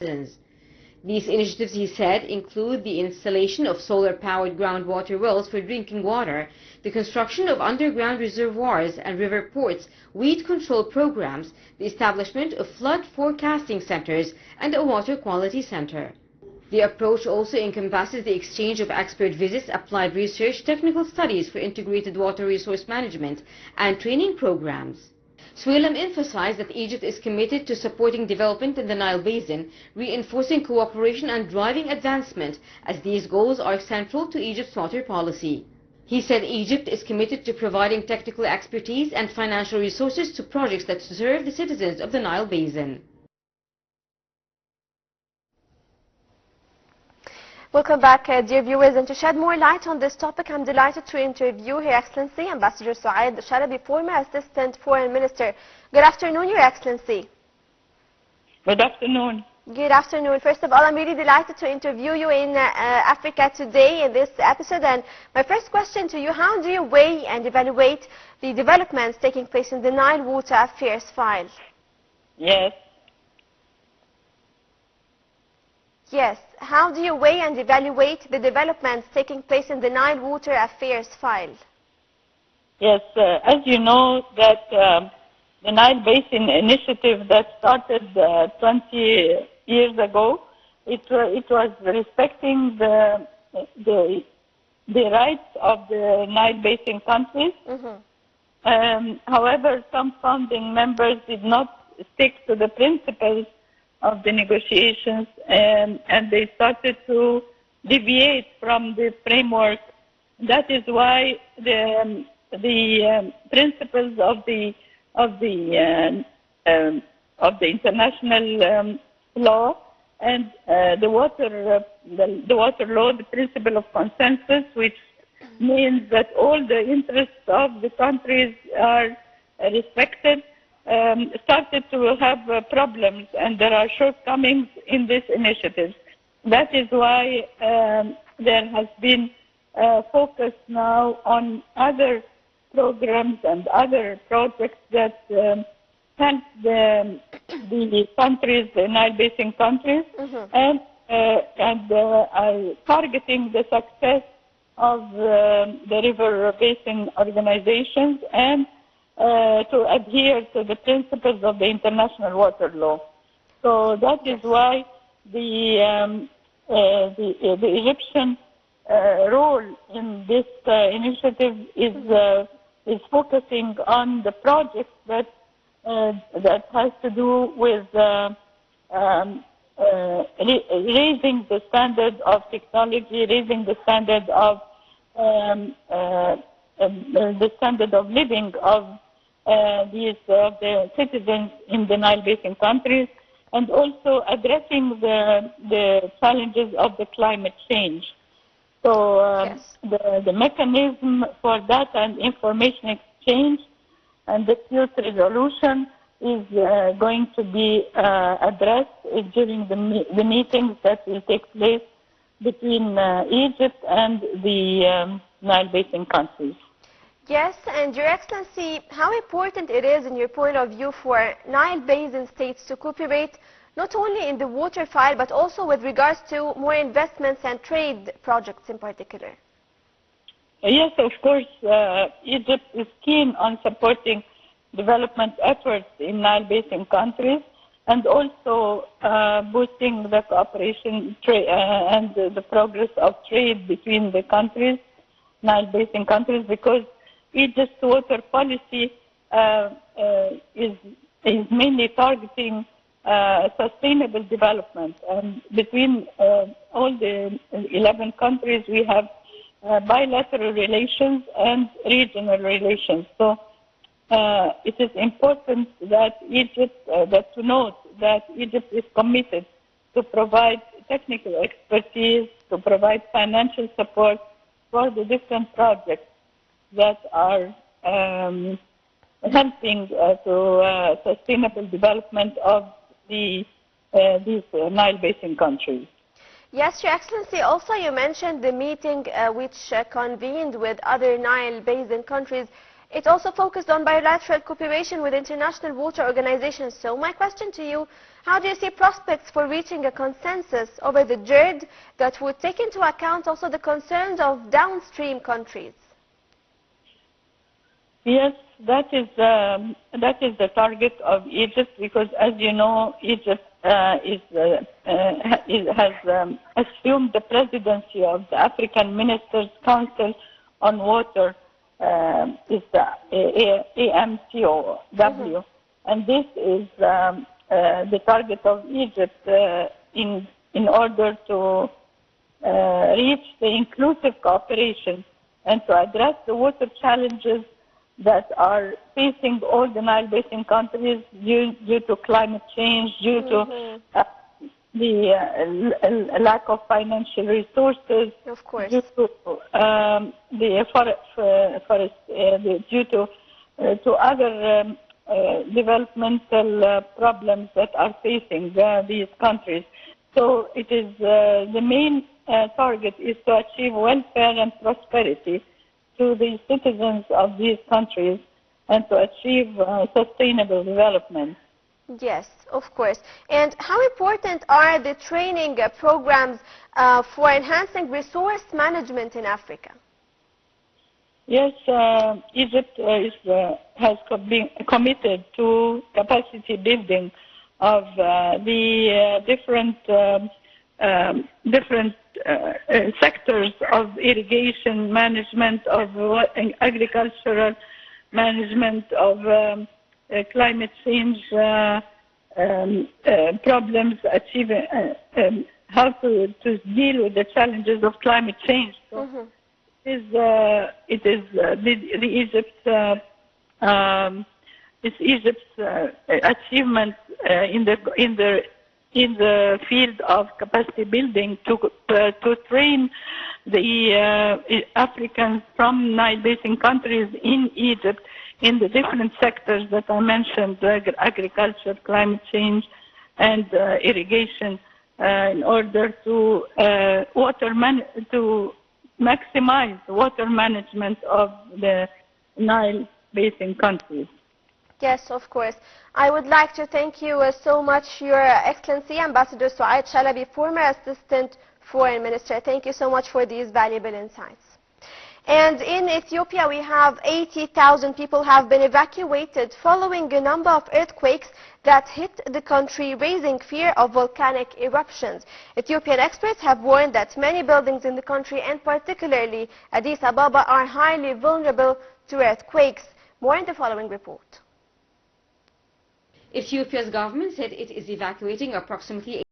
citizens. These initiatives, he said, include the installation of solar-powered groundwater wells for drinking water, the construction of underground reservoirs and river ports, weed control programs, the establishment of flood forecasting centers, and a water quality center. The approach also encompasses the exchange of expert visits, applied research, technical studies for integrated water resource management, and training programs. Sou'ad emphasized that Egypt is committed to supporting development in the Nile Basin, reinforcing cooperation and driving advancement, as these goals are central to Egypt's water policy. He said Egypt is committed to providing technical expertise and financial resources to projects that serve the citizens of the Nile Basin. Welcome back, dear viewers, and to shed more light on this topic, I'm delighted to interview Her Excellency Ambassador Sou'ad Shalaby, former Assistant Foreign Minister. Good afternoon, Your Excellency. Good afternoon. Good afternoon. First of all, I'm really delighted to interview you in Africa Today in this episode. And my first question to you, how do you weigh and evaluate the developments taking place in the Nile Water Affairs file? Yes. Yes. How do you weigh and evaluate the developments taking place in the Nile Water Affairs file? Yes, as you know, that the Nile Basin Initiative that started 20 years ago, it was respecting the rights of the Nile Basin countries. However, some founding members did not stick to the principles of the negotiations, and they started to deviate from the framework. That is why the principles of the international law and the water law, the principle of consensus, which means that all the interests of the countries are respected, started to have problems, and there are shortcomings in this initiative. That is why there has been focus now on other programs and other projects that help the countries, the Nile Basin countries, and are targeting the success of the river basin organizations and to adhere to the principles of the international water law. So that is why the Egyptian role in this initiative is focusing on the projects that has to do with raising the standard of technology, raising the standard of living of the citizens in the Nile Basin countries, and also addressing the challenges of the climate change. So the mechanism for data and information exchange and dispute resolution is going to be addressed during the meetings that will take place between Egypt and the Nile Basin countries. Yes, and Your Excellency, how important it is, in your point of view, for Nile Basin states to cooperate not only in the water file, but also with regards to more investments and trade projects in particular? Yes, of course. Egypt is keen on supporting development efforts in Nile Basin countries, and also boosting the cooperation and the progress of trade between the countries, Nile Basin countries, because Egypt's water policy is mainly targeting sustainable development. And between all the 11 countries, we have bilateral relations and regional relations. So it is important that to note that Egypt is committed to provide technical expertise, to provide financial support for the different projects that are helping to sustainable development of these Nile Basin countries. Yes, Your Excellency, also you mentioned the meeting which convened with other Nile Basin countries. It also focused on bilateral cooperation with international water organizations. So my question to you, how do you see prospects for reaching a consensus over the GERD that would take into account also the concerns of downstream countries? Yes, that is the target of Egypt, because, as you know, Egypt has assumed the presidency of the African Ministers' Council on Water, is the AMCOW, and this is the target of Egypt in order to reach the inclusive cooperation and to address the water challenges that are facing all the Nile Basin countries due to climate change, due to the lack of financial resources, of course, due to due to other developmental problems that are facing these countries. So it is the main target is to achieve welfare and prosperity to the citizens of these countries and to achieve sustainable development. Yes, of course. And how important are the training programs for enhancing resource management in Africa? Yes, Egypt has been committed to capacity building of the different sectors of irrigation management, of agricultural management, of climate change problems, achieving how to deal with the challenges of climate change. So Egypt's achievement in the field of capacity building to train the Africans from Nile Basin countries in Egypt in the different sectors that I mentioned, agriculture, climate change, and irrigation, in order to maximize water management of the Nile Basin countries. Yes, of course. I would like to thank you so much, Your Excellency, Ambassador Sou'ad Shalaby, former Assistant Foreign Minister. Thank you so much for these valuable insights. And in Ethiopia, we have 80,000 people have been evacuated following a number of earthquakes that hit the country, raising fear of volcanic eruptions. Ethiopian experts have warned that many buildings in the country, and particularly Addis Ababa, are highly vulnerable to earthquakes. More in the following report. Ethiopia's government said it is evacuating approximately